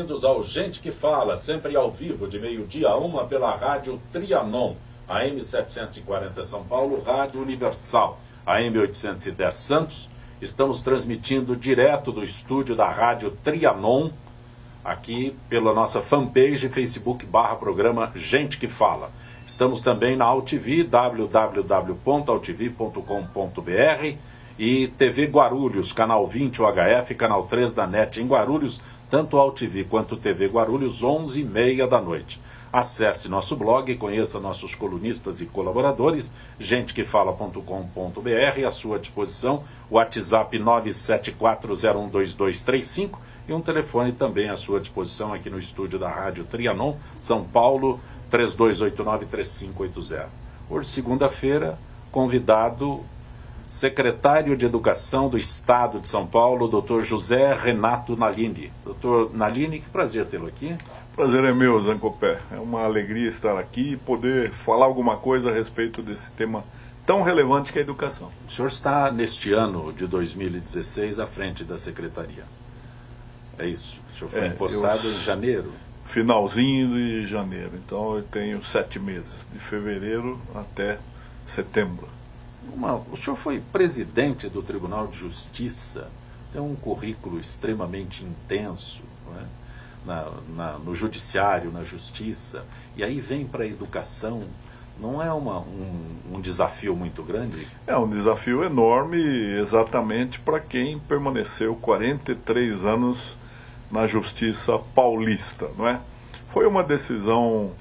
bem-vindos ao Gente que Fala, sempre ao vivo, de meio-dia a 1 pela Rádio Trianon, AM 740 São Paulo, Rádio Universal, AM 810 Santos. Estamos transmitindo direto do estúdio da Rádio Trianon, aqui pela nossa fanpage Facebook/programa Gente que Fala. Estamos também na AltV, www.altv.com.br, e TV Guarulhos, canal 20 UHF, canal 3 da NET em Guarulhos, tanto AltV quanto TV Guarulhos, 11h30 da noite. Acesse nosso blog, conheça nossos colunistas e colaboradores, gentequefala.com.br, à sua disposição, o WhatsApp 974012235 e um telefone também à sua disposição aqui no estúdio da Rádio Trianon, São Paulo, 3289-3580. Hoje, segunda-feira, convidado secretário de Educação do Estado de São Paulo, Dr. José Renato Nalini. Dr. Nalini, que prazer tê-lo aqui. Prazer é meu, Zancopé. É uma alegria estar aqui e poder falar alguma coisa a respeito desse tema tão relevante que é a educação. O senhor está, neste ano de 2016, à frente da secretaria. É isso? O senhor foi empossado em janeiro? Finalzinho de janeiro. Então eu tenho 7 meses, de fevereiro até setembro. O senhor foi presidente do Tribunal de Justiça, tem um currículo extremamente intenso, não é? No judiciário, na justiça, e aí vem para a educação. Não é um desafio muito grande? É um desafio enorme, exatamente para quem permaneceu 43 anos na justiça paulista, não é? Foi uma decisão,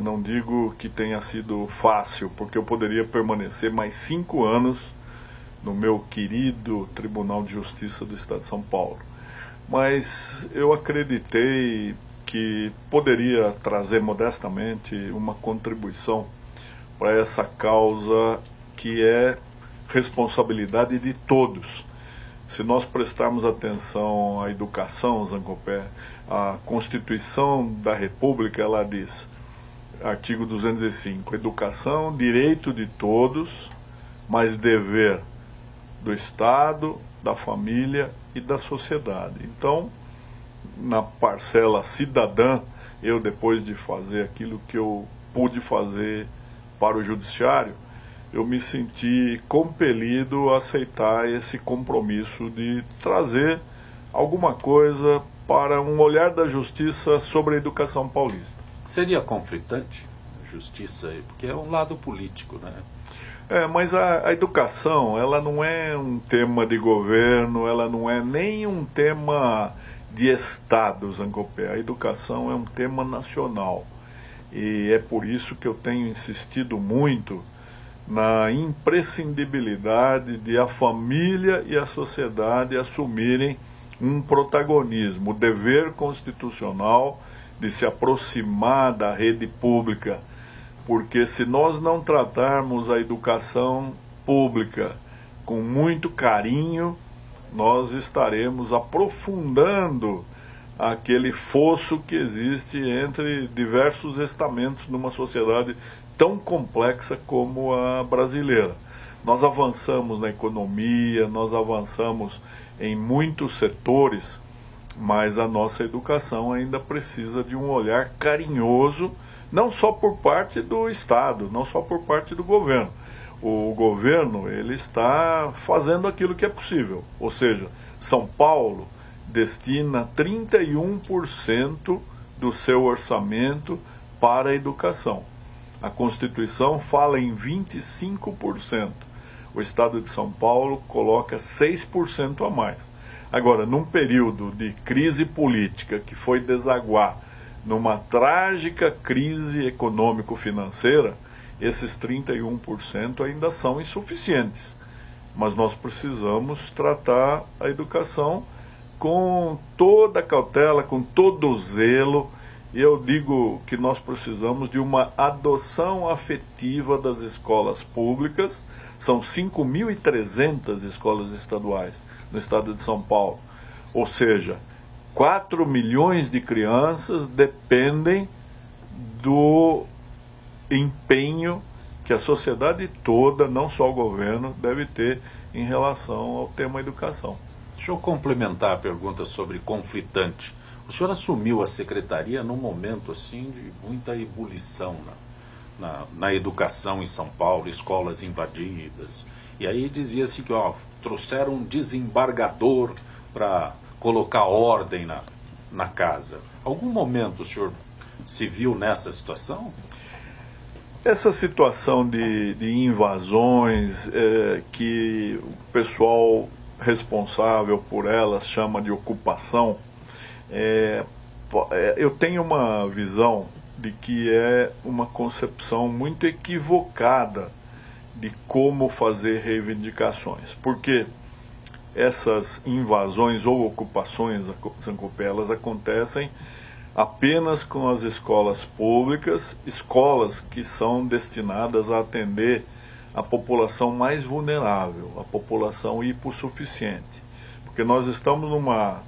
não digo que tenha sido fácil, porque eu poderia permanecer mais 5 anos no meu querido Tribunal de Justiça do Estado de São Paulo. Mas eu acreditei que poderia trazer modestamente uma contribuição para essa causa que é responsabilidade de todos. Se nós prestarmos atenção à educação, Zancopé, a Constituição da República, ela diz, artigo 205, educação, direito de todos, mas dever do Estado, da família e da sociedade. Então, na parcela cidadã, eu, depois de fazer aquilo que eu pude fazer para o judiciário, eu me senti compelido a aceitar esse compromisso de trazer alguma coisa para um olhar da justiça sobre a educação paulista. Seria conflitante a justiça, porque é um lado político, né? Mas a educação, ela não é um tema de governo, ela não é nem um tema de Estado, Zancopé. A educação é um tema nacional. E é por isso que eu tenho insistido muito na imprescindibilidade de a família e a sociedade assumirem um protagonismo, o dever constitucional de se aproximar da rede pública. Porque se nós não tratarmos a educação pública com muito carinho, nós estaremos aprofundando aquele fosso que existe entre diversos estamentos numa sociedade tão complexa como a brasileira. Nós avançamos na economia, nós avançamos em muitos setores, mas a nossa educação ainda precisa de um olhar carinhoso, não só por parte do Estado, não só por parte do governo. O governo, ele está fazendo aquilo que é possível. Ou seja, São Paulo destina 31% do seu orçamento para a educação. A Constituição fala em 25%. O Estado de São Paulo coloca 6% a mais. Agora, num período de crise política que foi desaguar numa trágica crise econômico-financeira, esses 31% ainda são insuficientes. Mas nós precisamos tratar a educação com toda a cautela, com todo o zelo. E eu digo que nós precisamos de uma adoção afetiva das escolas públicas. São 5.300 escolas estaduais no estado de São Paulo. Ou seja, 4 milhões de crianças dependem do empenho que a sociedade toda, não só o governo, deve ter em relação ao tema educação. Deixa eu complementar a pergunta sobre conflitante. O senhor assumiu a secretaria num momento assim de muita ebulição na educação em São Paulo, escolas invadidas. E aí dizia-se que trouxeram um desembargador para colocar ordem na casa. Algum momento o senhor se viu nessa situação? Essa situação de invasões, que o pessoal responsável por elas chama de ocupação, eu tenho uma visão de que é uma concepção muito equivocada de como fazer reivindicações, porque essas invasões ou ocupações, Zancopé, elas acontecem apenas com as escolas públicas, escolas que são destinadas a atender a população mais vulnerável, a população hipossuficiente, porque nós estamos numa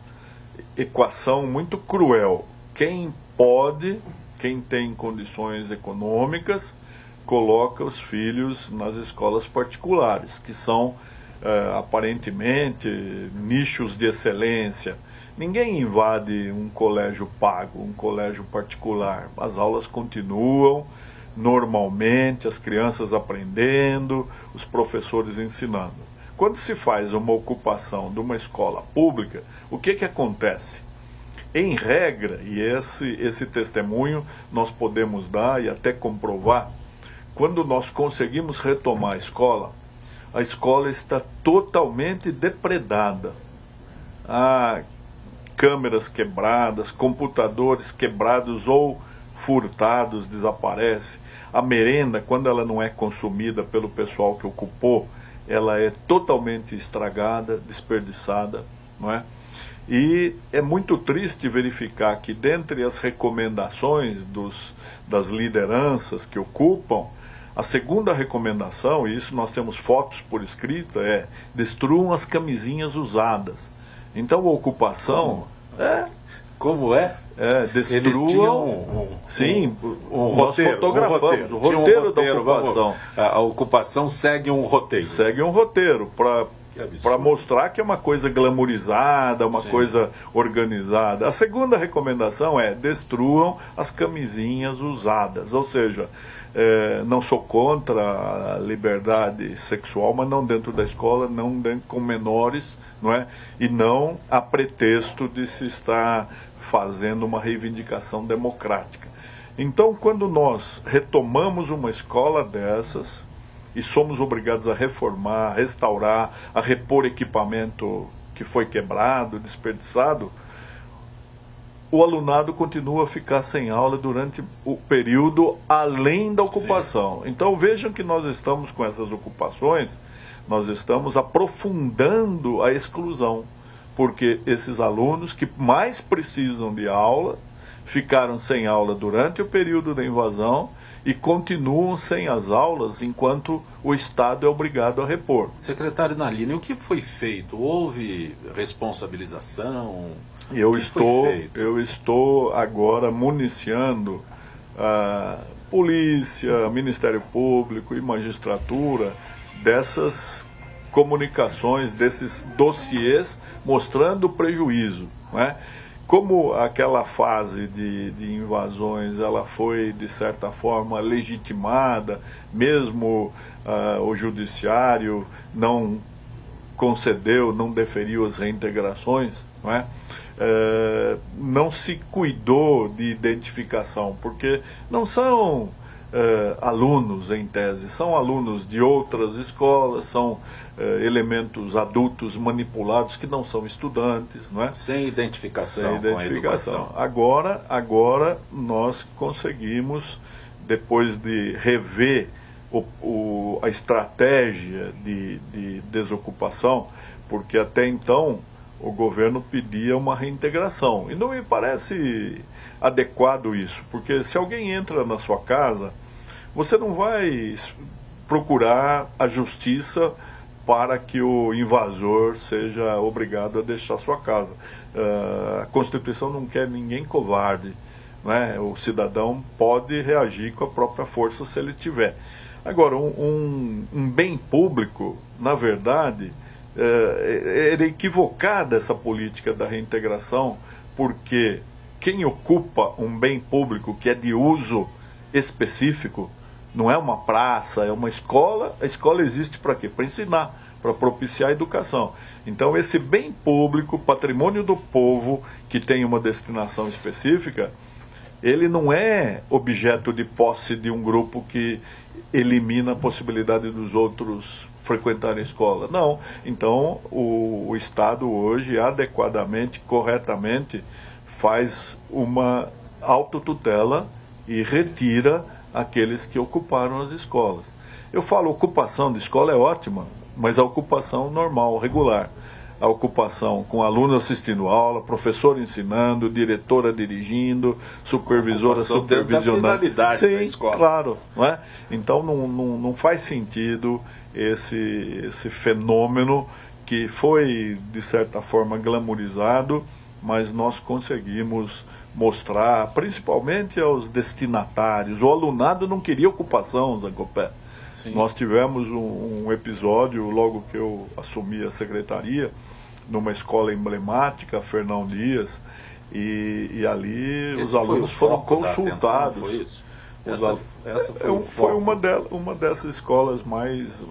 equação muito cruel. Quem pode, quem tem condições econômicas, coloca os filhos nas escolas particulares, que são aparentemente nichos de excelência. Ninguém invade um colégio pago, um colégio particular. As aulas continuam normalmente, as crianças aprendendo, os professores ensinando. Quando se faz uma ocupação de uma escola pública, o que acontece? Em regra, e esse testemunho nós podemos dar e até comprovar, quando nós conseguimos retomar a escola está totalmente depredada. Há câmeras quebradas, computadores quebrados ou furtados, desaparece. A merenda, quando ela não é consumida pelo pessoal que ocupou, ela é totalmente estragada, desperdiçada, não é? E é muito triste verificar que dentre as recomendações das lideranças que ocupam, a segunda recomendação, e isso nós temos fotos por escrito, é: destruam as camisinhas usadas. Então a ocupação Como é? Destruam. Eles tinham sim, nós fotografamos o roteiro da ocupação. A ocupação segue um roteiro. Segue um roteiro para mostrar que é uma coisa glamourizada, uma coisa organizada. A segunda recomendação é: destruam as camisinhas usadas. Ou seja, não sou contra a liberdade sexual, mas não dentro da escola, não dentro com menores, não é? E não a pretexto de se estar fazendo uma reivindicação democrática. Então, quando nós retomamos uma escola dessas e somos obrigados a reformar, a restaurar, a repor equipamento que foi quebrado, desperdiçado, o alunado continua a ficar sem aula durante o período além da ocupação. Sim. Então vejam que nós estamos com essas ocupações, nós estamos aprofundando a exclusão, porque esses alunos que mais precisam de aula ficaram sem aula durante o período da invasão e continuam sem as aulas enquanto o Estado é obrigado a repor. Secretário Nalini, o que foi feito? Houve responsabilização? Eu estou agora municiando a polícia, Ministério Público e magistratura dessas comunicações, desses dossiês mostrando o prejuízo, não é? Como aquela fase de invasões ela foi de certa forma legitimada, mesmo o judiciário não concedeu, não deferiu as reintegrações, não é? Não se cuidou de identificação, porque não são alunos em tese, são alunos de outras escolas, são elementos adultos manipulados que não são estudantes, não é? Sem identificação. Com a educação. Agora nós conseguimos, depois de rever a estratégia de desocupação, porque até então o governo pedia uma reintegração, e não me parece adequado isso, porque se alguém entra na sua casa, você não vai procurar a justiça para que o invasor seja obrigado a deixar sua casa. A Constituição não quer ninguém covarde, né? O cidadão pode reagir com a própria força se ele tiver. Agora, um bem público, na verdade, era equivocada essa política da reintegração, porque quem ocupa um bem público que é de uso específico, não é uma praça, é uma escola. A escola existe para quê? Para ensinar, para propiciar a educação. Então esse bem público, patrimônio do povo, que tem uma destinação específica, ele não é objeto de posse de um grupo que elimina a possibilidade dos outros frequentarem a escola. Não. Então o Estado hoje, adequadamente, corretamente, faz uma autotutela e retira aqueles que ocuparam as escolas. Eu falo, ocupação de escola é ótima, mas a ocupação normal, regular. A ocupação com aluno assistindo aula, professor ensinando, diretora dirigindo, supervisora supervisionando. Sim, da escola. Claro. Não é? Então não faz sentido esse fenômeno que foi, de certa forma, glamourizado, mas nós conseguimos mostrar, principalmente aos destinatários. O alunado não queria ocupação, Zancopé. Sim. Nós tivemos um episódio, logo que eu assumi a secretaria, numa escola emblemática, Fernão Dias, e ali os alunos foram consultados. Foi isso? Essa foi uma dessas escolas mais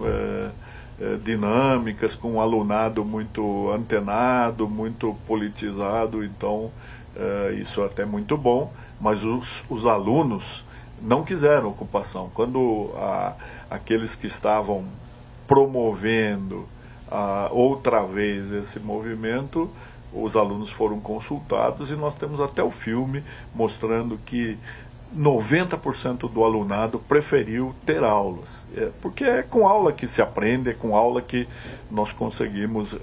dinâmicas, com um alunado muito antenado, muito politizado. Então isso é até muito bom, mas os alunos não quiseram ocupação. Quando aqueles que estavam promovendo outra vez esse movimento, os alunos foram consultados, e nós temos até o filme mostrando que 90% do alunado preferiu ter aulas, porque é com aula que se aprende, é com aula que nós conseguimos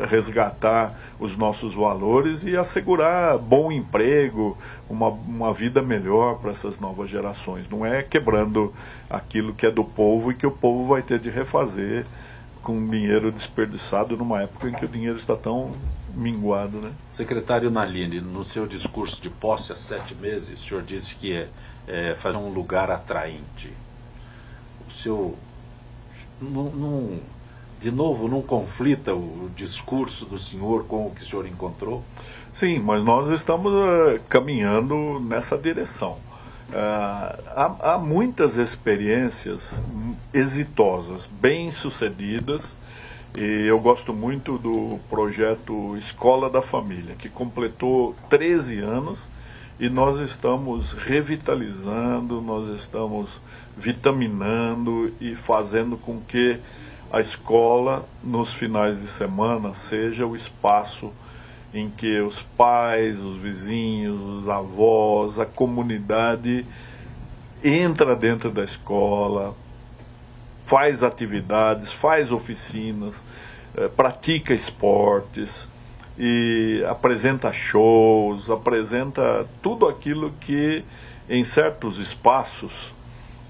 resgatar os nossos valores e assegurar bom emprego, uma vida melhor para essas novas gerações. Não é quebrando aquilo que é do povo e que o povo vai ter de refazer com dinheiro desperdiçado numa época em que o dinheiro está tão minguado, né? Secretário Nalini, no seu discurso de posse há 7 meses, o senhor disse que fazer um lugar atraente. O senhor, de novo, não conflita o discurso do senhor com o que o senhor encontrou? Sim, mas nós estamos caminhando nessa direção. Há muitas experiências exitosas, bem-sucedidas, e eu gosto muito do projeto Escola da Família, que completou 13 anos, e nós estamos revitalizando, nós estamos vitaminando e fazendo com que a escola, nos finais de semana, seja o espaço em que os pais, os vizinhos, os avós, a comunidade entra dentro da escola, faz atividades, faz oficinas, pratica esportes e apresenta shows, apresenta tudo aquilo que em certos espaços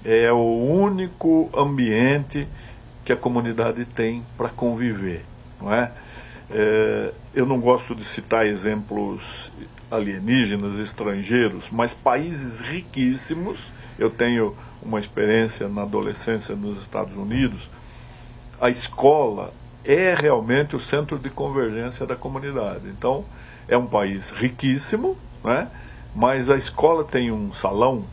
é o único ambiente que a comunidade tem para conviver, não é? Eu não gosto de citar exemplos alienígenas, estrangeiros, mas países riquíssimos. Eu tenho uma experiência na adolescência nos Estados Unidos. A escola é realmente o centro de convergência da comunidade. Então, é um país riquíssimo, né? Mas a escola tem um salão,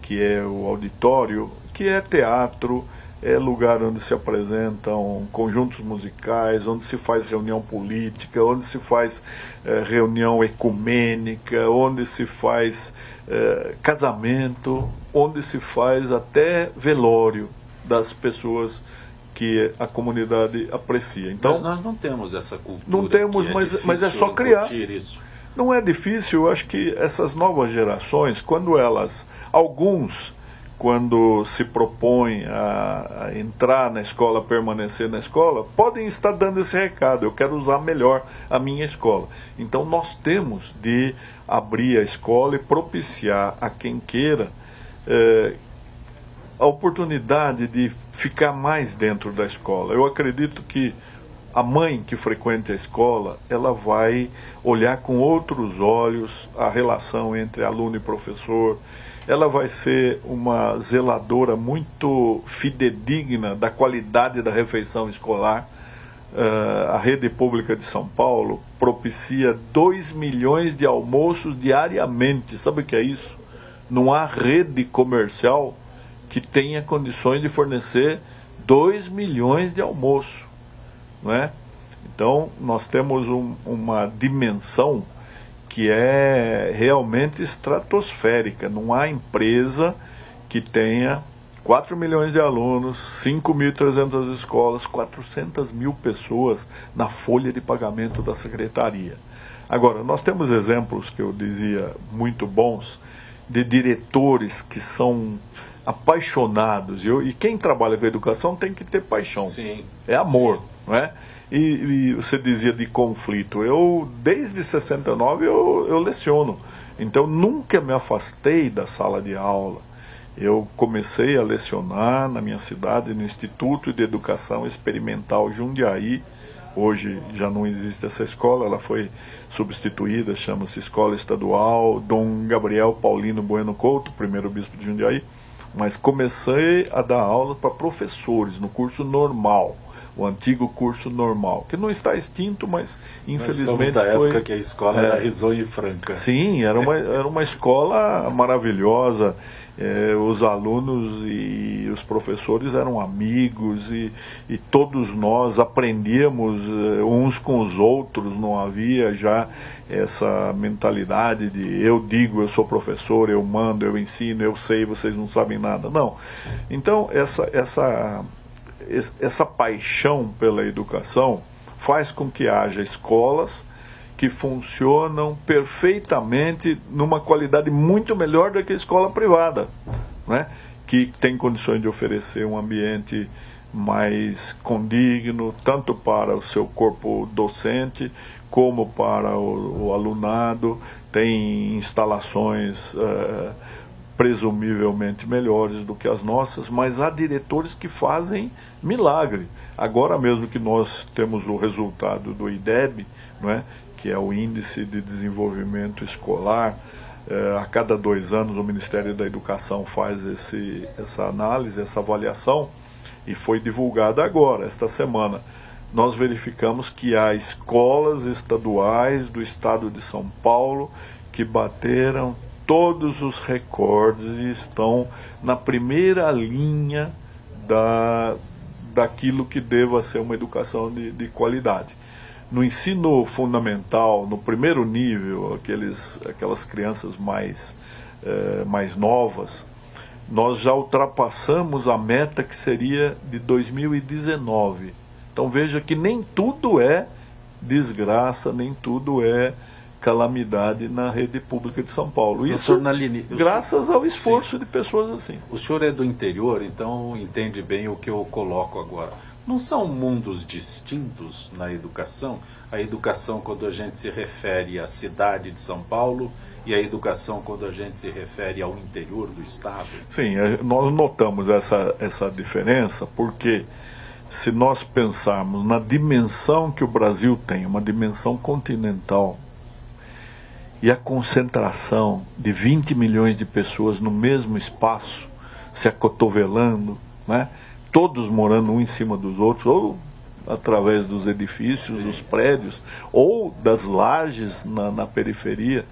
que é o auditório, que é teatro, é lugar onde se apresentam conjuntos musicais, onde se faz reunião política, onde se faz reunião ecumênica, onde se faz casamento, onde se faz até velório das pessoas que a comunidade aprecia. Então, mas nós não temos essa cultura. Não temos, mas é só criar. Isso. Não é difícil. Eu acho que essas novas gerações, quando se propõem a entrar na escola, permanecer na escola, podem estar dando esse recado: eu quero usar melhor a minha escola. Então nós temos de abrir a escola e propiciar a quem queira a oportunidade de ficar mais dentro da escola. Eu acredito que a mãe que frequenta a escola, ela vai olhar com outros olhos a relação entre aluno e professor. Ela vai ser uma zeladora muito fidedigna da qualidade da refeição escolar. a rede pública de São Paulo propicia 2 milhões de almoços diariamente. Sabe o que é isso? Não há rede comercial que tenha condições de fornecer 2 milhões de almoços, não é? Então, nós temos uma dimensão que é realmente estratosférica. Não há empresa que tenha 4 milhões de alunos, 5.300 escolas, 400 mil pessoas na folha de pagamento da secretaria. Agora, nós temos exemplos que eu dizia muito bons, de diretores que são apaixonados, e quem trabalha com educação tem que ter paixão. Sim. É amor, não é? E você dizia de conflito. Eu, desde 69, eu leciono. Então, nunca me afastei da sala de aula. Eu comecei a lecionar na minha cidade, no Instituto de Educação Experimental Jundiaí. Hoje já não existe essa escola, ela foi substituída, chama-se Escola Estadual Dom Gabriel Paulino Bueno Couto, primeiro bispo de Jundiaí. Mas comecei a dar aula para professores no curso normal, o antigo curso normal, que não está extinto, mas infelizmente nós somos da época que a escola era risonha e franca. Sim, era uma escola maravilhosa. Os alunos e os professores eram amigos, e todos nós aprendíamos uns com os outros. Não havia já essa mentalidade de eu digo, eu sou professor, eu mando, eu ensino, eu sei, vocês não sabem nada. Não. Então essa paixão pela educação faz com que haja escolas que funcionam perfeitamente numa qualidade muito melhor do que a escola privada, né? Que tem condições de oferecer um ambiente mais condigno, tanto para o seu corpo docente, como para o alunado, tem instalações presumivelmente melhores do que as nossas, mas há diretores que fazem milagre. Agora mesmo que nós temos o resultado do IDEB, não é? Que é o Índice de Desenvolvimento Escolar, a cada 2 anos o Ministério da Educação faz essa análise, essa avaliação, e foi divulgada agora, esta semana. Nós verificamos que há escolas estaduais do estado de São Paulo que bateram todos os recordes e estão na primeira linha daquilo que deva ser uma educação de qualidade. No ensino fundamental, no primeiro nível, aquelas crianças mais novas, nós já ultrapassamos a meta que seria de 2019. Então veja que nem tudo é desgraça, nem tudo é calamidade na rede pública de São Paulo. Isso graças ao esforço de pessoas assim. O senhor é do interior, então entende bem o que eu coloco agora. Não são mundos distintos na educação? A educação quando a gente se refere à cidade de São Paulo e a educação quando a gente se refere ao interior do estado? Sim, nós notamos essa diferença porque se nós pensarmos na dimensão que o Brasil tem, uma dimensão continental, e a concentração de 20 milhões de pessoas no mesmo espaço, se acotovelando, né? Todos morando um em cima dos outros, ou através dos edifícios, sim, dos prédios, ou das lajes na periferia,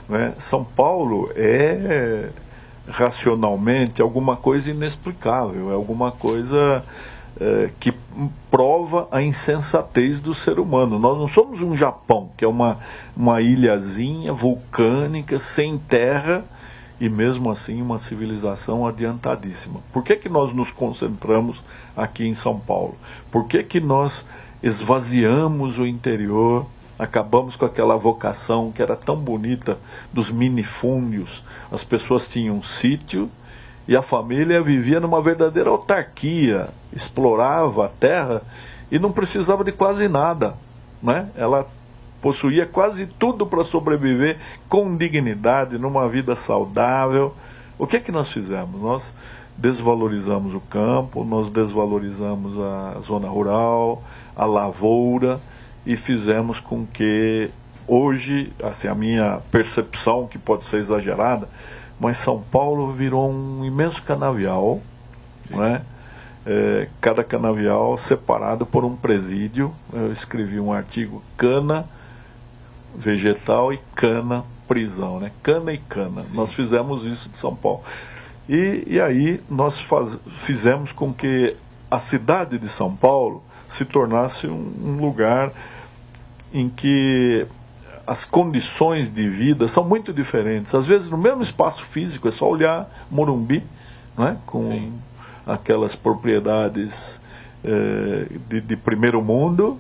né? São Paulo é racionalmente alguma coisa inexplicável, é alguma coisa que prova a insensatez do ser humano. Nós não somos um Japão, que é uma ilhazinha vulcânica, sem terra, e mesmo assim uma civilização adiantadíssima. Por que nós nos concentramos aqui em São Paulo? Por que nós esvaziamos o interior, acabamos com aquela vocação que era tão bonita dos minifúndios? As pessoas tinham um sítio e a família vivia numa verdadeira autarquia, explorava a terra e não precisava de quase nada, né? Ela possuía quase tudo para sobreviver com dignidade, numa vida saudável. O que é que nós fizemos? Nós desvalorizamos o campo, nós desvalorizamos a zona rural, a lavoura, e fizemos com que hoje, assim, a minha percepção, que pode ser exagerada, mas São Paulo virou um imenso canavial, né? cada canavial separado por um presídio. Eu escrevi um artigo, cana vegetal e cana prisão, né? Cana e cana. Sim. Nós fizemos isso de São Paulo. E aí nós fizemos com que a cidade de São Paulo se tornasse um lugar em que as condições de vida são muito diferentes. Às vezes no mesmo espaço físico, é só olhar Morumbi, né? Com Sim. aquelas propriedades de primeiro mundo,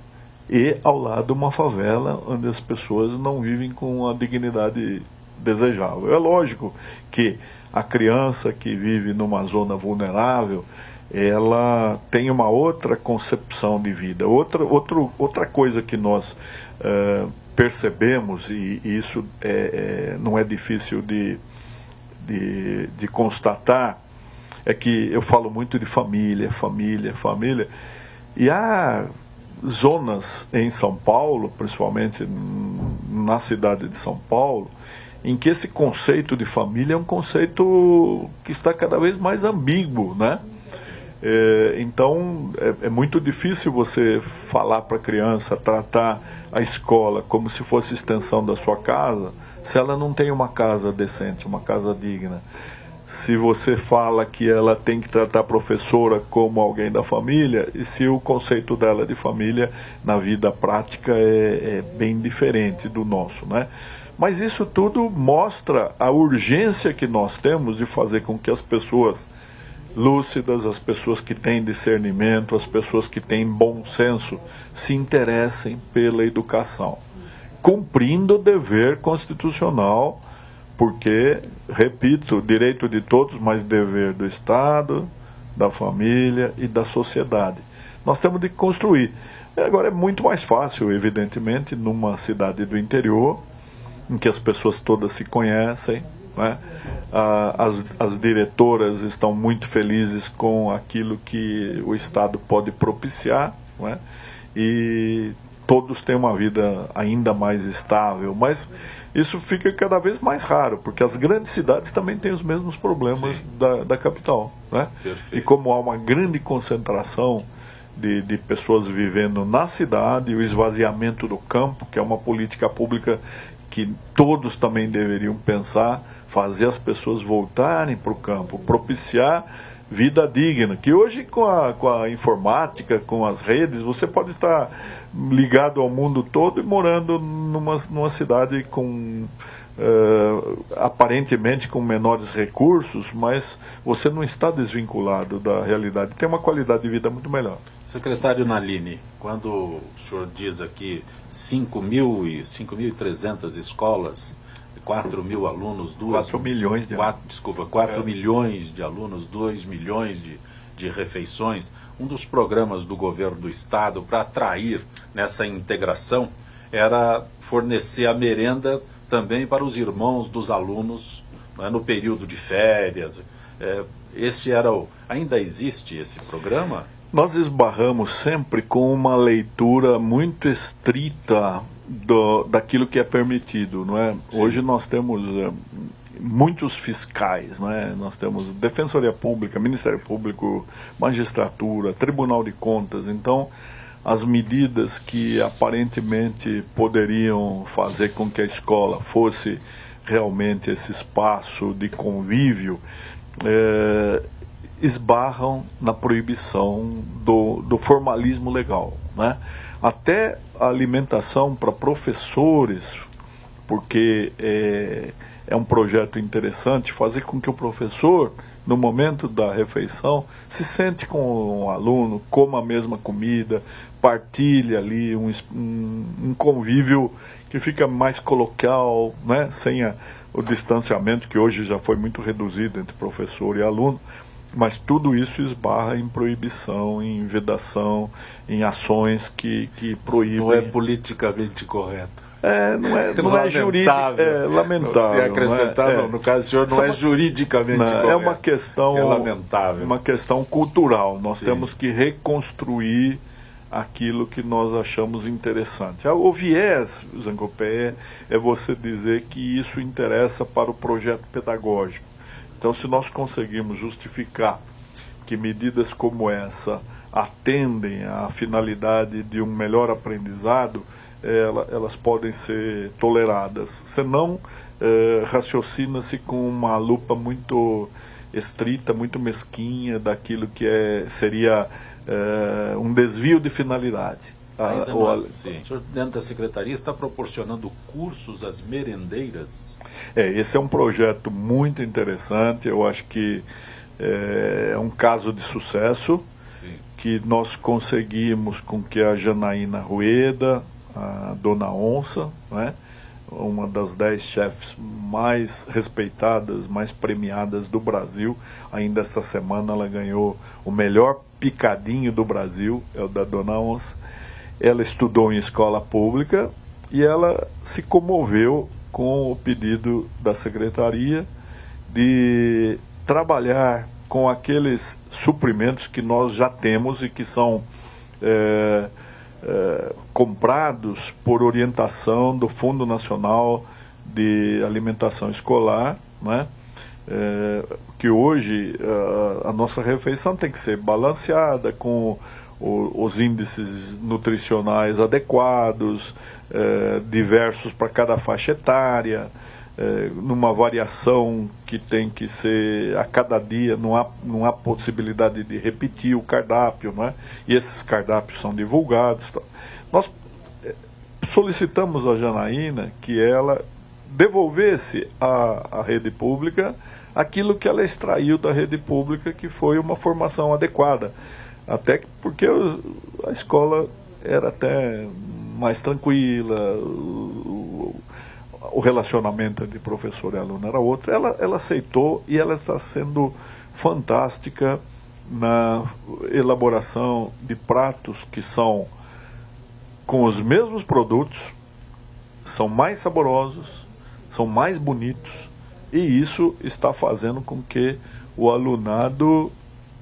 e ao lado uma favela onde as pessoas não vivem com a dignidade desejável. É lógico que a criança que vive numa zona vulnerável, ela tem uma outra concepção de vida. Outra coisa que nós percebemos, e isso não é difícil de constatar, é que eu falo muito de família, e há zonas em São Paulo, principalmente na cidade de São Paulo, em que esse conceito de família é um conceito que está cada vez mais ambíguo, né? Então é muito difícil você falar para a criança, tratar a escola como se fosse extensão da sua casa, se ela não tem uma casa decente, uma casa digna. Se você fala que ela tem que tratar a professora como alguém da família, e se o conceito dela de família na vida prática é bem diferente do nosso, né? Mas isso tudo mostra a urgência que nós temos de fazer com que as pessoas lúcidas, as pessoas que têm discernimento, as pessoas que têm bom senso, se interessem pela educação, cumprindo o dever constitucional, porque, repito, direito de todos, mas dever do Estado, da família e da sociedade. Nós temos de construir. Agora é muito mais fácil, evidentemente, numa cidade do interior, em que as pessoas todas se conhecem, né? As diretoras estão muito felizes com aquilo que o Estado pode propiciar, né? E todos têm uma vida ainda mais estável, mas isso fica cada vez mais raro, porque as grandes cidades também têm os mesmos problemas da capital, né? E como há uma grande concentração de pessoas vivendo na cidade, o esvaziamento do campo, que é uma política pública que todos também deveriam pensar, fazer as pessoas voltarem para o campo, propiciar vida digna, que hoje com a informática, com as redes, você pode estar ligado ao mundo todo e morando numa cidade com aparentemente com menores recursos, mas você não está desvinculado da realidade, tem uma qualidade de vida muito melhor. Secretário Nalini, quando o senhor diz aqui 5.300 escolas, 4 mil alunos, 4 milhões de alunos. 4 milhões de alunos, 2 milhões de refeições, um dos programas do governo do estado para atrair nessa integração era fornecer a merenda também para os irmãos dos alunos, né, no período de férias. Ainda existe esse programa? Nós esbarramos sempre com uma leitura muito estrita daquilo que é permitido, não é? Sim. Hoje nós temos muitos fiscais, não é? Nós temos Defensoria Pública, Ministério Público, Magistratura, Tribunal de Contas. Então, as medidas que aparentemente poderiam fazer com que a escola fosse realmente esse espaço de convívio, esbarram na proibição do formalismo legal, né? Até a alimentação para professores, porque é um projeto interessante fazer com que o professor, no momento da refeição, se sente com o aluno, coma a mesma comida, partilhe ali um convívio que fica mais coloquial, né? Sem o distanciamento que hoje já foi muito reduzido entre professor e aluno. Mas tudo isso esbarra em proibição, em vedação, em ações que proíbem. Não é politicamente correto. Não é jurídico. É lamentável. No caso do senhor, não é juridicamente correto. É uma questão. É lamentável. Uma questão cultural. Nós temos que reconstruir aquilo que nós achamos interessante. O viés, Zancopé, é você dizer que isso interessa para o projeto pedagógico. Então, se nós conseguirmos justificar que medidas como essa atendem à finalidade de um melhor aprendizado, elas podem ser toleradas. Senão, raciocina-se com uma lupa muito estrita, muito mesquinha daquilo que seria um desvio de finalidade. O senhor, dentro da secretaria, está proporcionando cursos às merendeiras? Esse é um projeto muito interessante. Eu acho que é um caso de sucesso. Sim. Que nós conseguimos com que a Janaína Rueda, a Dona Onça, né, uma das 10 chefes mais respeitadas, mais premiadas do Brasil, ainda essa semana ela ganhou o melhor picadinho do Brasil, é o da Dona Onça. Ela estudou em escola pública e ela se comoveu com o pedido da secretaria de trabalhar com aqueles suprimentos que nós já temos e que são comprados por orientação do Fundo Nacional de Alimentação Escolar, né? Que hoje a nossa refeição tem que ser balanceada com os índices nutricionais adequados, diversos para cada faixa etária, numa variação que tem que ser a cada dia, não há possibilidade de repetir o cardápio, não é? E esses cardápios são divulgados. Nós solicitamos à Janaína que ela devolvesse à rede pública aquilo que ela extraiu da rede pública, que foi uma formação adequada. Até porque a escola era até mais tranquila, o relacionamento entre professor e aluno era outro. Ela aceitou e ela está sendo fantástica na elaboração de pratos que são com os mesmos produtos, são mais saborosos, são mais bonitos, e isso está fazendo com que o alunado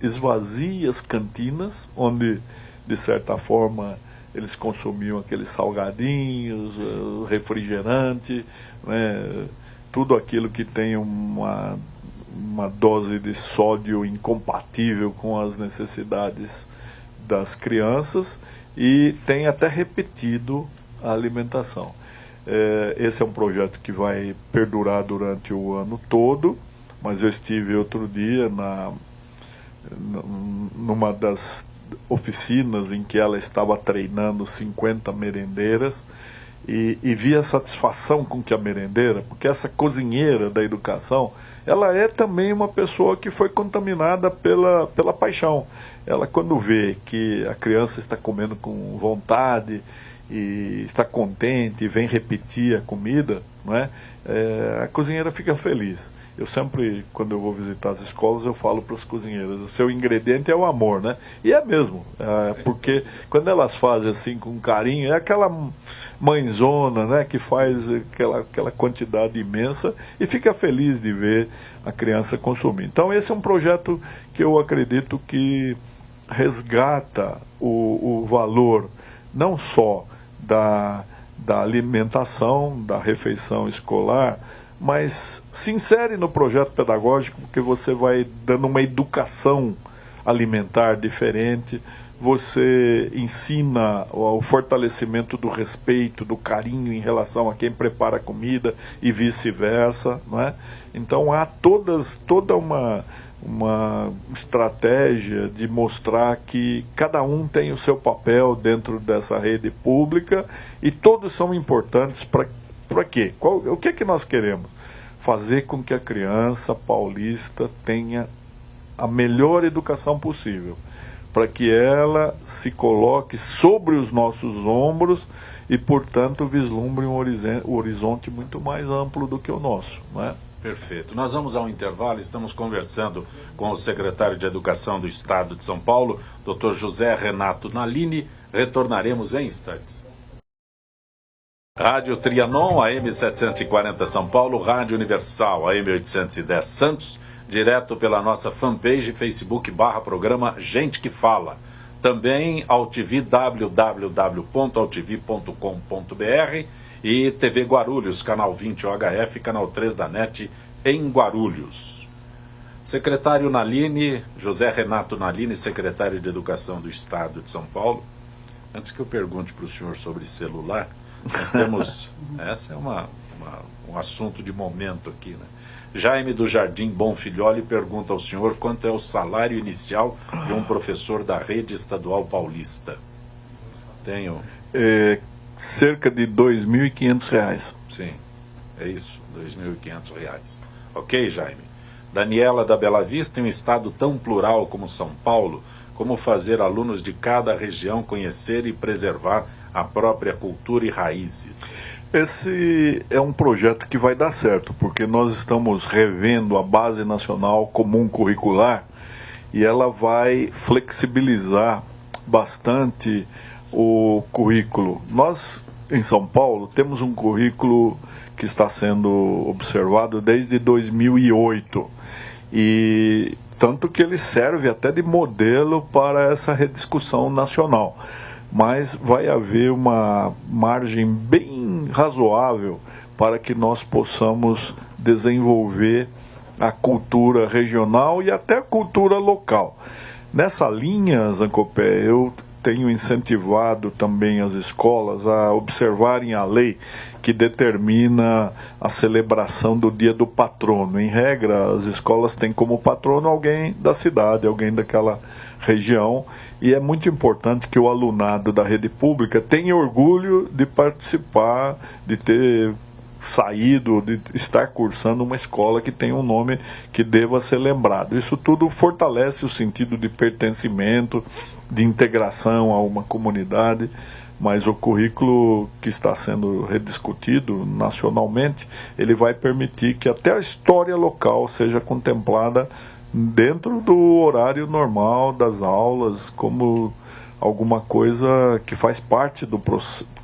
esvazie as cantinas, onde de certa forma eles consumiam aqueles salgadinhos, refrigerante, né, tudo aquilo que tem uma dose de sódio incompatível com as necessidades das crianças, e tem até repetido a alimentação. Esse é um projeto que vai perdurar durante o ano todo, mas eu estive outro dia numa das oficinas em que ela estava treinando 50 merendeiras e vi a satisfação com que a merendeira, porque essa cozinheira da educação, ela é também uma pessoa que foi contaminada pela paixão. Ela, quando vê que a criança está comendo com vontade e está contente e vem repetir a comida, não é? A cozinheira fica feliz. Eu sempre, quando eu vou visitar as escolas, eu falo para as cozinheiras: o seu ingrediente é o amor, né? E é mesmo, porque quando elas fazem assim com carinho, é aquela mãezona, né, que faz aquela quantidade imensa e fica feliz de ver a criança consumir. Então esse é um projeto que eu acredito que resgata o valor não só da alimentação, da refeição escolar, mas se insere no projeto pedagógico, porque você vai dando uma educação alimentar diferente, você ensina o fortalecimento do respeito, do carinho em relação a quem prepara a comida e vice-versa, não é? Então há toda uma estratégia de mostrar que cada um tem o seu papel dentro dessa rede pública e todos são importantes para quê? O que é que nós queremos? Fazer com que a criança paulista tenha a melhor educação possível, para que ela se coloque sobre os nossos ombros e, portanto, vislumbre um horizonte muito mais amplo do que o nosso, não é? Perfeito. Nós vamos ao intervalo, estamos conversando com o secretário de Educação do Estado de São Paulo, Dr. José Renato Nalini. Retornaremos em instantes. Rádio Trianon, AM 740 São Paulo, Rádio Universal, AM 810 Santos, direto pela nossa fanpage Facebook/programa Gente que Fala. Também AltV, www.altv.com.br, e TV Guarulhos, canal 20 OHF, canal 3 da NET em Guarulhos. Secretário Nalini, José Renato Nalini, secretário de Educação do Estado de São Paulo. Antes que eu pergunte para o senhor sobre celular, nós temos, essa é um assunto de momento aqui, né? Jaime do Jardim Bonfilholi pergunta ao senhor quanto é o salário inicial de um professor da rede estadual paulista. Tenho... cerca de R$ 2.500. Sim, é isso, R$ 2.500. Ok, Jaime. Daniela da Bela Vista, em um estado tão plural como São Paulo, como fazer alunos de cada região conhecer e preservar a própria cultura e raízes? Esse é um projeto que vai dar certo, porque nós estamos revendo a Base Nacional Comum Curricular e ela vai flexibilizar bastante o currículo. Nós, em São Paulo, temos um currículo que está sendo observado desde 2008 e tanto que ele serve até de modelo para essa rediscussão nacional. Mas vai haver uma margem bem razoável para que nós possamos desenvolver a cultura regional e até a cultura local. Nessa linha, Zancopé, eu tenho incentivado também as escolas a observarem a lei que determina a celebração do Dia do Patrono. Em regra, as escolas têm como patrono alguém da cidade, alguém daquela região, e é muito importante que o alunado da rede pública tenha orgulho de participar, de ter saído, de estar cursando uma escola que tem um nome que deva ser lembrado. Isso tudo fortalece o sentido de pertencimento, de integração a uma comunidade, mas o currículo que está sendo rediscutido nacionalmente, ele vai permitir que até a história local seja contemplada dentro do horário normal das aulas, como alguma coisa que faz parte do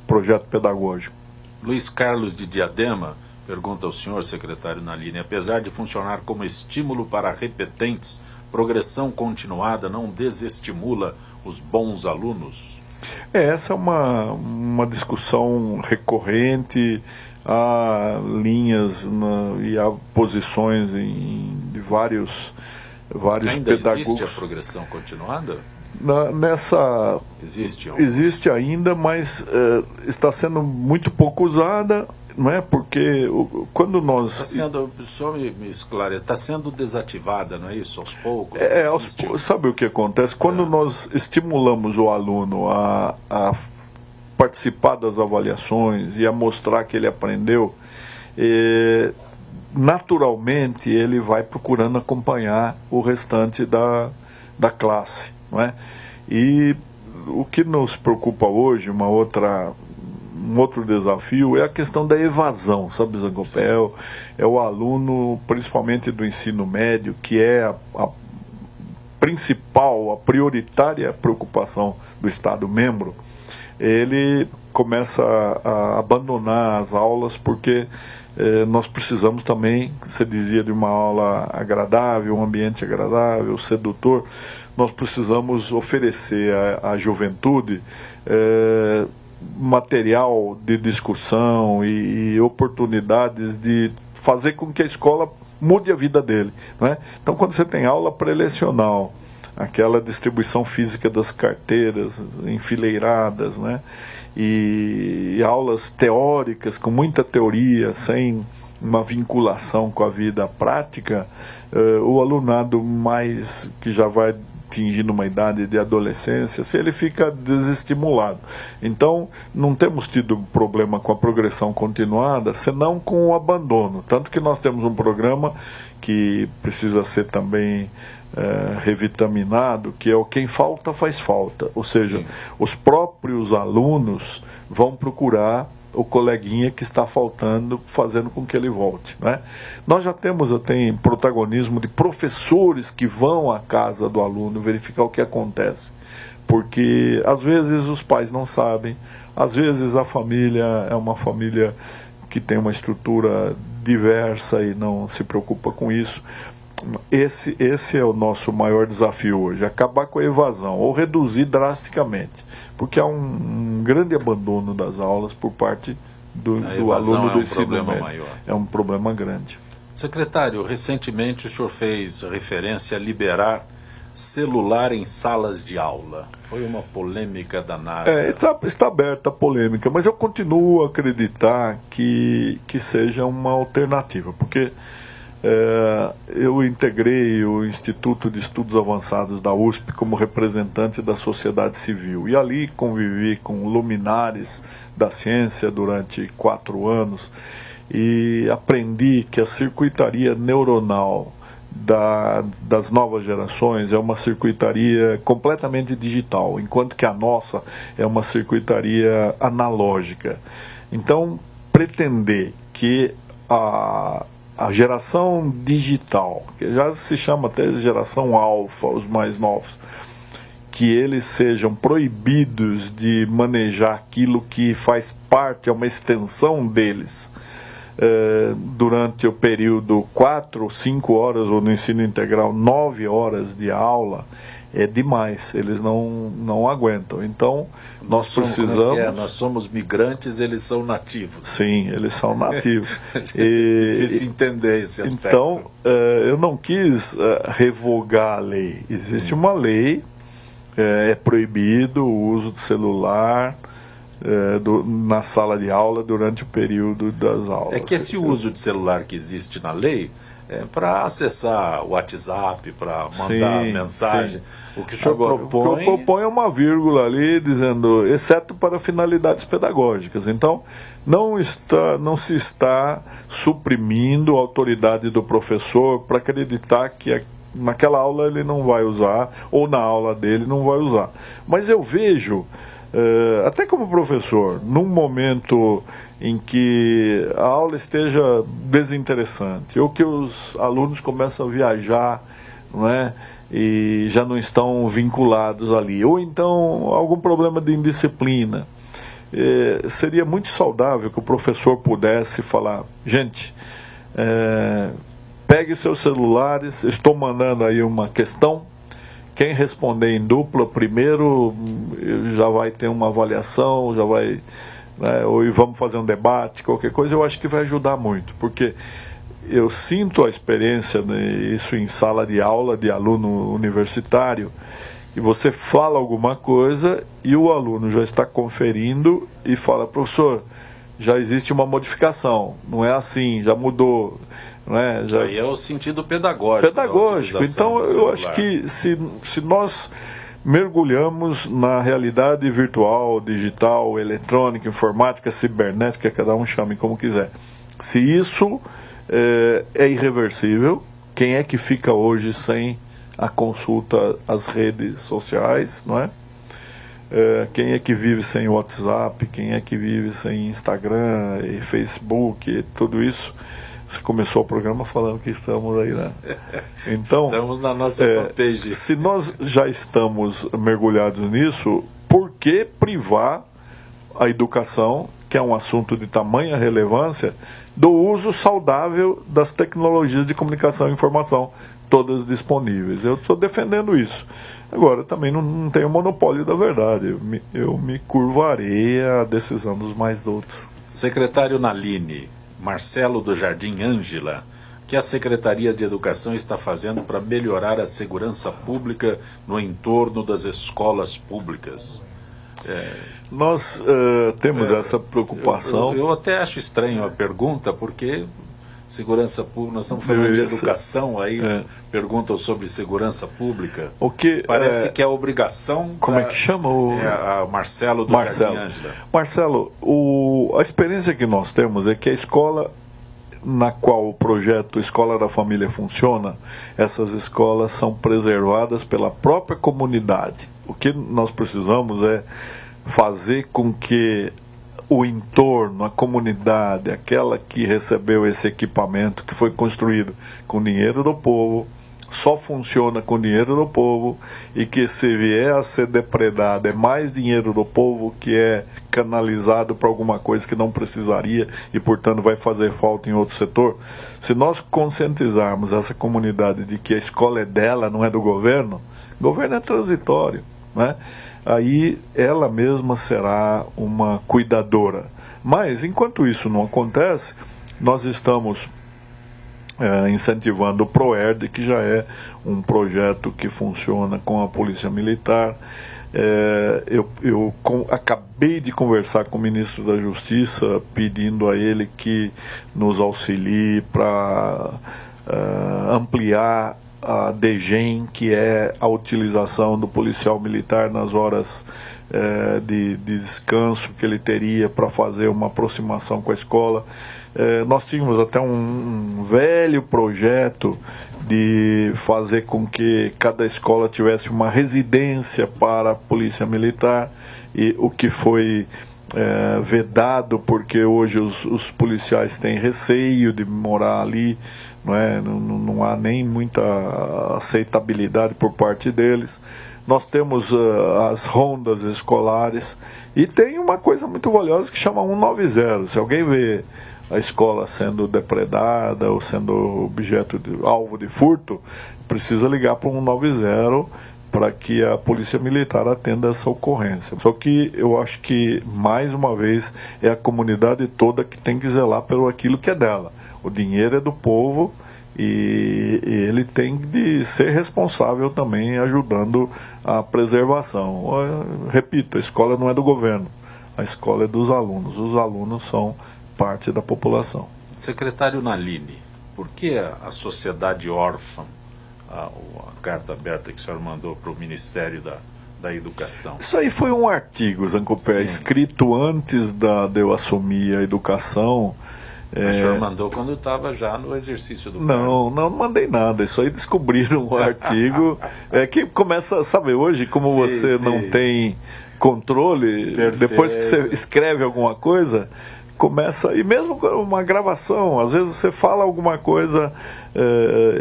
projeto pedagógico. Luiz Carlos de Diadema pergunta ao senhor, secretário Nalini, apesar de funcionar como estímulo para repetentes, progressão continuada não desestimula os bons alunos? Essa é uma discussão recorrente, há linhas e há posições de vários Ainda pedagogos. Existe a progressão continuada? Existe ainda, mas está sendo muito pouco usada, não é? Porque quando nós... Está sendo desativada, não é isso? Aos poucos? Sabe o que acontece? Quando nós estimulamos o aluno a participar das avaliações e a mostrar que ele aprendeu, naturalmente ele vai procurando acompanhar o restante da classe, não é? E o que nos preocupa hoje, um outro desafio, é a questão da evasão, sabe, Zancopé? É o aluno, principalmente do ensino médio, que é a principal, a prioritária preocupação do Estado membro. Ele começa a abandonar as aulas porque nós precisamos também, você dizia, de uma aula agradável, um ambiente agradável, sedutor. Nós precisamos oferecer à juventude material de discussão e oportunidades de fazer com que a escola mude a vida dele, não é? Então, quando você tem aula prelecional, aquela distribuição física das carteiras enfileiradas, né? E aulas teóricas, com muita teoria, sem uma vinculação com a vida prática, o alunado mais que já vai atingindo uma idade de adolescência, se ele fica desestimulado. Então, não temos tido problema com a progressão continuada, senão com o abandono. Tanto que nós temos um programa que precisa ser também revitaminado, que é o Quem Falta Faz Falta. Ou seja, os próprios alunos vão procurar o coleguinha que está faltando, fazendo com que ele volte, né? Nós já temos protagonismo de professores que vão à casa do aluno verificar o que acontece, porque às vezes os pais não sabem, às vezes a família é uma família que tem uma estrutura diversa e não se preocupa com isso. Esse é o nosso maior desafio hoje, acabar com a evasão ou reduzir drasticamente, porque há um grande abandono das aulas por parte do aluno do ensino médio. É um problema grande. Secretário, recentemente o senhor fez referência a liberar celular em salas de aula. Foi uma polêmica danada. Está aberta a polêmica, mas eu continuo a acreditar que seja uma alternativa, porque eu integrei o Instituto de Estudos Avançados da USP como representante da sociedade civil, e ali convivi com luminares da ciência durante 4 anos, e aprendi que a circuitaria neuronal das novas gerações é uma circuitaria completamente digital, enquanto que a nossa é uma circuitaria analógica. Então, pretender que a geração digital, que já se chama até de geração alfa, os mais novos, que eles sejam proibidos de manejar aquilo que faz parte, é uma extensão deles, durante o período 4 ou 5 horas, ou no ensino integral 9 horas de aula, é demais, eles não aguentam. Então nós precisamos... Nós somos migrantes, eles são nativos. Sim, eles são nativos. É difícil entender esse aspecto. Então eu não quis revogar a lei. Existe uma lei, é proibido o uso do celular na sala de aula durante o período das aulas. É que esse uso de celular que existe na lei é para acessar o WhatsApp, para mandar mensagem. Sim. O que o senhor propõe... O que eu proponho é uma vírgula ali dizendo, exceto para finalidades pedagógicas. Então, não se está suprimindo a autoridade do professor para acreditar que naquela aula ele não vai usar, ou na aula dele não vai usar. Mas eu vejo... até como professor, num momento em que a aula esteja desinteressante, ou que os alunos começam a viajar, não é? E já não estão vinculados ali, ou então algum problema de indisciplina, seria muito saudável que o professor pudesse falar, gente, pegue seus celulares, estou mandando aí uma questão, quem responder em dupla primeiro já vai ter uma avaliação, já vai, né, ou vamos fazer um debate, qualquer coisa. Eu acho que vai ajudar muito, porque eu sinto a experiência, né, isso em sala de aula de aluno universitário, e você fala alguma coisa e o aluno já está conferindo e fala, professor, já existe uma modificação, não é assim, já mudou. Aí é o sentido pedagógico. Então eu acho que se nós mergulhamos na realidade virtual, digital, eletrônica, informática, cibernética, cada um chame como quiser, se isso é irreversível, quem é que fica hoje sem a consulta às redes sociais, não é? Quem é que vive sem WhatsApp, quem é que vive sem Instagram e Facebook e tudo isso? Você começou o programa falando que estamos aí, né? Então, estamos na nossa fanpage. Se nós já estamos mergulhados nisso, por que privar a educação, que é um assunto de tamanha relevância, do uso saudável das tecnologias de comunicação e informação, todas disponíveis? Eu estou defendendo isso. Agora, também não tenho monopólio da verdade. Eu me curvarei à decisão dos mais doutos. Secretário Naline, Marcelo do Jardim Ângela, que a Secretaria de Educação está fazendo para melhorar a segurança pública no entorno das escolas públicas? Nós temos essa preocupação. Eu até acho estranho a pergunta, porque segurança pública, nós estamos falando de educação, aí perguntam sobre segurança pública. Parece que é obrigação. Como é que chama? A Marcelo do Jardim Ângela. Marcelo, a experiência que nós temos é que a escola na qual o projeto Escola da Família funciona, essas escolas são preservadas pela própria comunidade. O que nós precisamos é fazer com que o entorno, a comunidade, aquela que recebeu esse equipamento, que foi construído com dinheiro do povo, só funciona com dinheiro do povo, e que se vier a ser depredado é mais dinheiro do povo que é canalizado para alguma coisa que não precisaria e portanto vai fazer falta em outro setor. Se nós conscientizarmos essa comunidade de que a escola é dela, não é do governo, o governo é transitório, né? Aí ela mesma será uma cuidadora. Mas enquanto isso não acontece, nós estamos incentivando o PROERD, que já é um projeto que funciona com a Polícia Militar. Acabei de conversar com o ministro da Justiça, pedindo a ele que nos auxilie para ampliar a DGEM, que é a utilização do policial militar nas horas de descanso que ele teria para fazer uma aproximação com a escola. Nós tínhamos até um velho projeto de fazer com que cada escola tivesse uma residência para a polícia militar, e o que foi vedado porque hoje os policiais têm receio de morar ali, não há nem muita aceitabilidade por parte deles. Nós temos as rondas escolares, e tem uma coisa muito valiosa que chama 190. Se alguém vê a escola sendo depredada ou sendo alvo de furto, precisa ligar para 190 para que a Polícia Militar atenda essa ocorrência. Só que eu acho que, mais uma vez, é a comunidade toda que tem que zelar pelo aquilo que é dela. O dinheiro é do povo, e ele tem de ser responsável também ajudando a preservação. Repito, a escola não é do governo, a escola é dos alunos. Os alunos são parte da população. Secretário Nalini, por que a sociedade órfã, a carta aberta que o senhor mandou para o Ministério da Educação? Isso aí foi um artigo, Zancopé, escrito antes de eu assumir a educação. O senhor mandou quando estava já no exercício do cargo? Não mandei nada. Isso aí descobriram um artigo que começa, sabe, hoje, como você não tem controle, depois que você escreve alguma coisa, começa, e mesmo uma gravação, às vezes você fala alguma coisa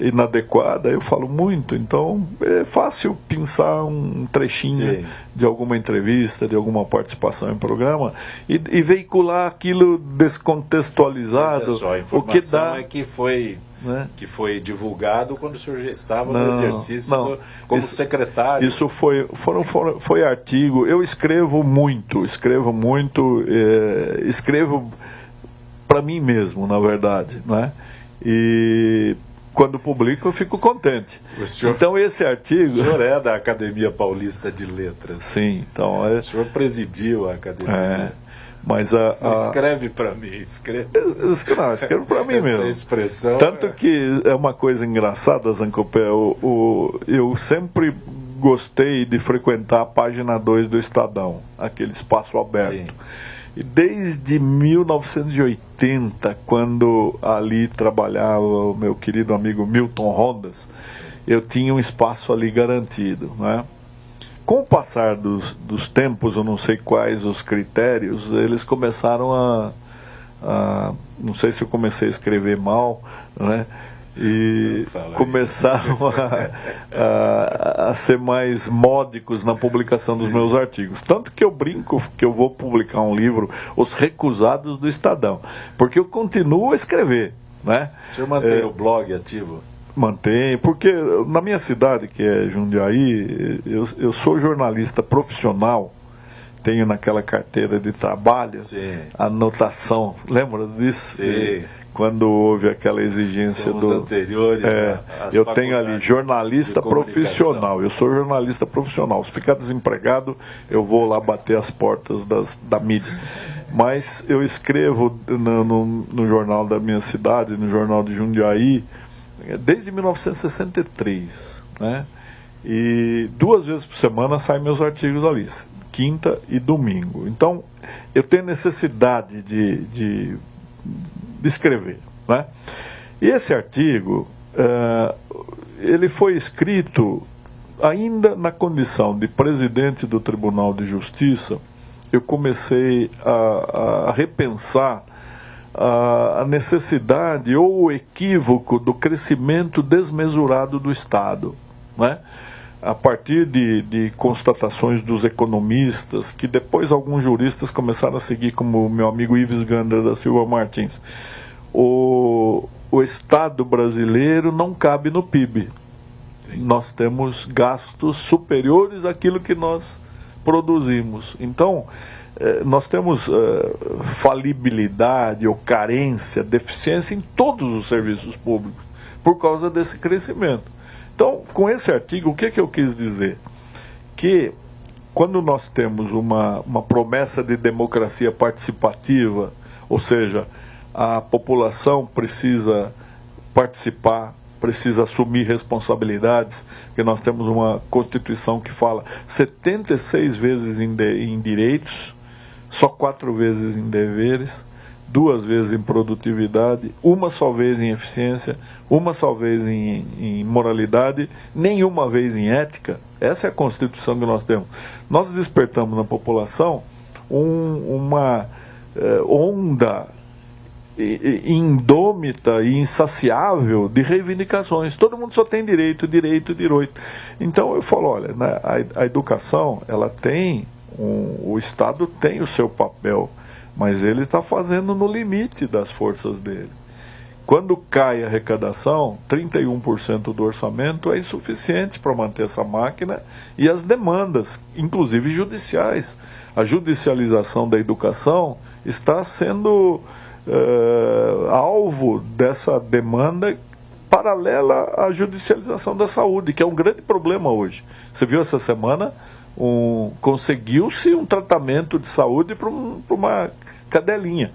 inadequada, eu falo muito, então é fácil pensar um trechinho de alguma entrevista, de alguma participação em programa, e veicular aquilo descontextualizado. Só, a informação que foi divulgado quando o senhor já estava no exercício como secretário. Isso foi artigo. Eu escrevo muito para mim mesmo, na verdade, e quando publico eu fico contente. Então esse artigo... O senhor é da Academia Paulista de Letras. Sim, então... O senhor presidiu a academia. Mas escreve para mim, escrevo para mim mesmo. Expressão tanto que é uma coisa engraçada, Zancopé, eu sempre gostei de frequentar a página 2 do Estadão, aquele espaço aberto. Sim. E desde 1980, quando ali trabalhava o meu querido amigo Milton Rondas, eu tinha um espaço ali garantido, Com o passar dos tempos, eu não sei quais os critérios, eles começaram não sei se eu comecei a escrever mal, e começaram a ser mais módicos na publicação dos meus artigos. Tanto que eu brinco que eu vou publicar um livro, Os Recusados do Estadão, porque eu continuo a escrever. O senhor mantém o blog ativo? Mantenho, porque na minha cidade, que é Jundiaí, eu sou jornalista profissional, tenho naquela carteira de trabalho, anotação, lembra disso? Sim. Quando houve aquela exigência anteriores, eu tenho ali jornalista profissional, eu sou jornalista profissional. Se ficar desempregado, eu vou lá bater as portas da mídia. Mas eu escrevo no jornal da minha cidade, no jornal de Jundiaí, desde 1963, e 2 vezes por semana saem meus artigos ali, quinta e domingo. Então eu tenho necessidade de escrever, E esse artigo ele foi escrito ainda na condição de presidente do Tribunal de Justiça. Eu comecei a repensar a necessidade ou o equívoco do crescimento desmesurado do Estado, a partir de constatações dos economistas, que depois alguns juristas começaram a seguir, como o meu amigo Ives Gander da Silva Martins. O Estado brasileiro não cabe no PIB. Sim. Nós temos gastos superiores àquilo que nós produzimos. Então, nós temos falibilidade ou carência, deficiência em todos os serviços públicos, por causa desse crescimento. Então, com esse artigo, o que eu quis dizer? Que quando nós temos uma promessa de democracia participativa, ou seja, a população precisa participar, precisa assumir responsabilidades, porque nós temos uma Constituição que fala 76 vezes em direitos, só 4 vezes em deveres, 2 vezes em produtividade, 1 só vez em eficiência, 1 só vez em moralidade, nenhuma vez em ética. Essa é a Constituição que nós temos. Nós despertamos na população uma onda indômita e insaciável de reivindicações. Todo mundo só tem direito. Então eu falo, olha, né, a educação, ela tem, o Estado tem o seu papel, mas ele está fazendo no limite das forças dele. Quando cai a arrecadação, 31% do orçamento é insuficiente para manter essa máquina, e as demandas, inclusive judiciais. A judicialização da educação está sendo alvo dessa demanda paralela à judicialização da saúde, que é um grande problema hoje. Você viu essa semana, conseguiu-se um tratamento de saúde para uma cadelinha.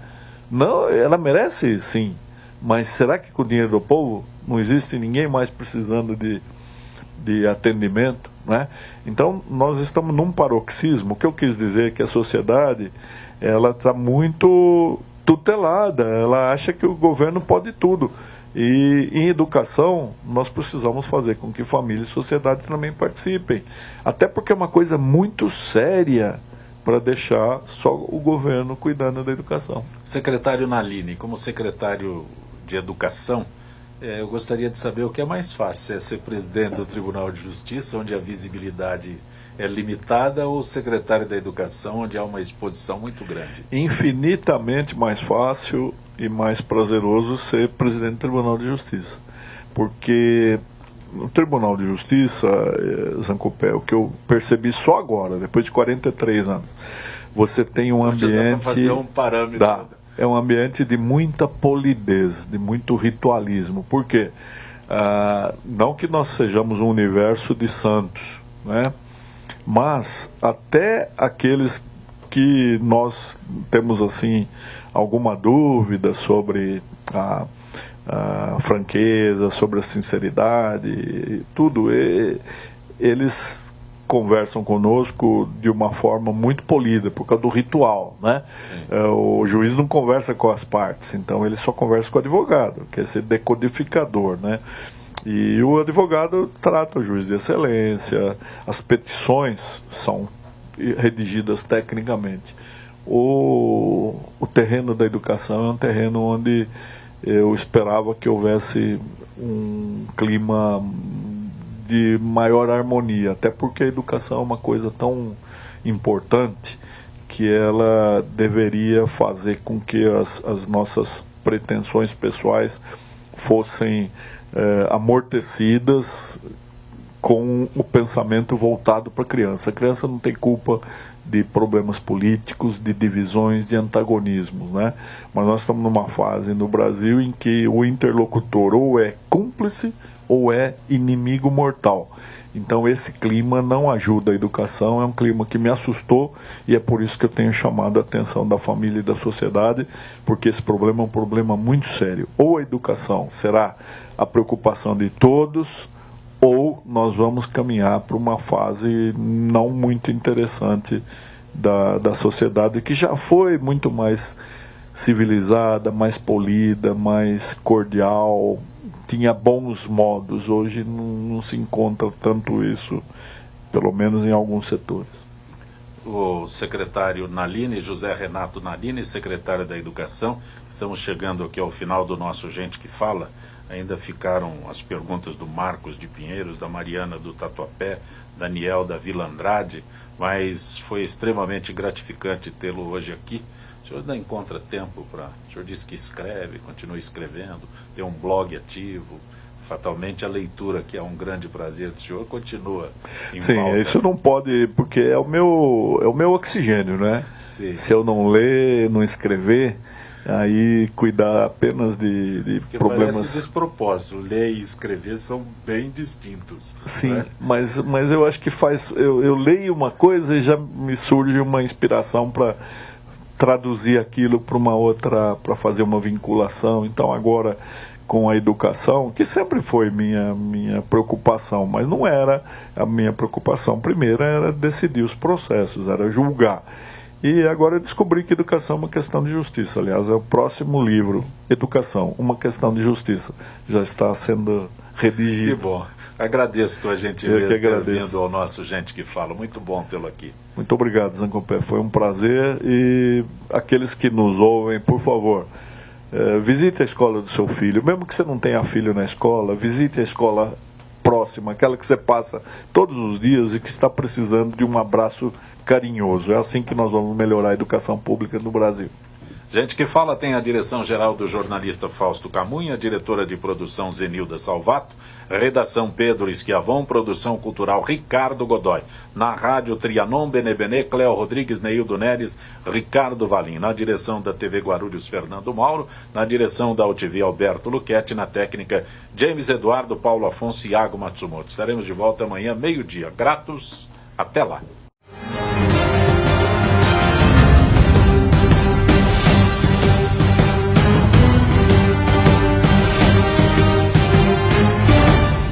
Não, ela merece sim, mas será que com o dinheiro do povo não existe ninguém mais precisando de atendimento, né? Então nós estamos num paroxismo. O que eu quis dizer é que a sociedade, ela está muito tutelada, ela acha que o governo pode tudo. E em educação, nós precisamos fazer com que família e sociedade também participem. Até porque é uma coisa muito séria para deixar só o governo cuidando da educação. Secretário Nalini, como secretário de Educação, eu gostaria de saber o que é mais fácil, é ser presidente do Tribunal de Justiça, onde a visibilidade é limitada, ou secretário da Educação, onde há uma exposição muito grande? Infinitamente mais fácil e mais prazeroso ser presidente do Tribunal de Justiça. Porque no Tribunal de Justiça, Zancopé, o que eu percebi só agora, depois de 43 anos, você tem um ambiente... Dá para fazer um parâmetro. É um ambiente de muita polidez, de muito ritualismo. Por quê? Não que nós sejamos um universo de santos, né? Mas até aqueles que nós temos assim alguma dúvida sobre a franqueza, sobre a sinceridade, tudo, eles conversam conosco de uma forma muito polida, por causa do ritual, né? O juiz não conversa com as partes, então ele só conversa com o advogado, que é esse decodificador, né? E o advogado trata o juiz de excelência, as petições são redigidas tecnicamente. O terreno da educação é um terreno onde eu esperava que houvesse um clima de maior harmonia, até porque a educação é uma coisa tão importante que ela deveria fazer com que as nossas pretensões pessoais fossem amortecidas com o pensamento voltado para a criança. A criança não tem culpa de problemas políticos, de divisões, de antagonismos, né? Mas nós estamos numa fase no Brasil em que o interlocutor ou é cúmplice ou é inimigo mortal. Então esse clima não ajuda a educação, é um clima que me assustou, e é por isso que eu tenho chamado a atenção da família e da sociedade, porque esse problema é um problema muito sério. Ou a educação será a preocupação de todos, ou nós vamos caminhar para uma fase não muito interessante da sociedade, que já foi muito mais civilizada, mais polida, mais cordial, tinha bons modos. Hoje não se encontra tanto isso, pelo menos em alguns setores. O secretário Nalini, José Renato Nalini, secretário da Educação, estamos chegando aqui ao final do nosso Gente que Fala. Ainda ficaram as perguntas do Marcos de Pinheiros, da Mariana do Tatuapé, Daniel da Vila Andrade, mas foi extremamente gratificante tê-lo hoje aqui. O senhor ainda encontra tempo para... O senhor disse que escreve, continua escrevendo, tem um blog ativo. Fatalmente a leitura, que é um grande prazer do senhor, continua em Sim, pauta. Isso não pode, porque é o meu oxigênio, né? Sim. Se eu não ler, não escrever, aí cuidar apenas de Porque problemas... parece despropósito, ler e escrever são bem distintos. Sim, Né? mas eu acho que eu leio uma coisa e já me surge uma inspiração para traduzir aquilo para uma outra, para fazer uma vinculação. Então agora com a educação, que sempre foi minha preocupação, mas não era a minha preocupação primeira, era decidir os processos, era julgar. E agora eu descobri que educação é uma questão de justiça. Aliás, é o próximo livro, Educação, uma questão de justiça. Já está sendo redigido. Que bom. Agradeço a tua gentileza Eu que ter agradeço. vindo ao nosso Gente que Fala. Muito bom tê-lo aqui. Muito obrigado, Zancopé. Foi um prazer. E aqueles que nos ouvem, por favor, visite a escola do seu filho. Mesmo que você não tenha filho na escola, visite a escola próxima, aquela que você passa todos os dias e que está precisando de um abraço carinhoso. É assim que nós vamos melhorar a educação pública no Brasil. Gente que Fala tem a direção-geral do jornalista Fausto Camunha, diretora de produção Zenilda Salvato, redação Pedro Esquiavon, produção cultural Ricardo Godoy. Na rádio Trianon, Benebene, Cléo Rodrigues, Neildo Neres, Ricardo Valim. Na direção da TV Guarulhos, Fernando Mauro. Na direção da UTV, Alberto Luquete. Na técnica, James Eduardo, Paulo Afonso e Iago Matsumoto. Estaremos de volta amanhã, meio-dia. Gratos, até lá.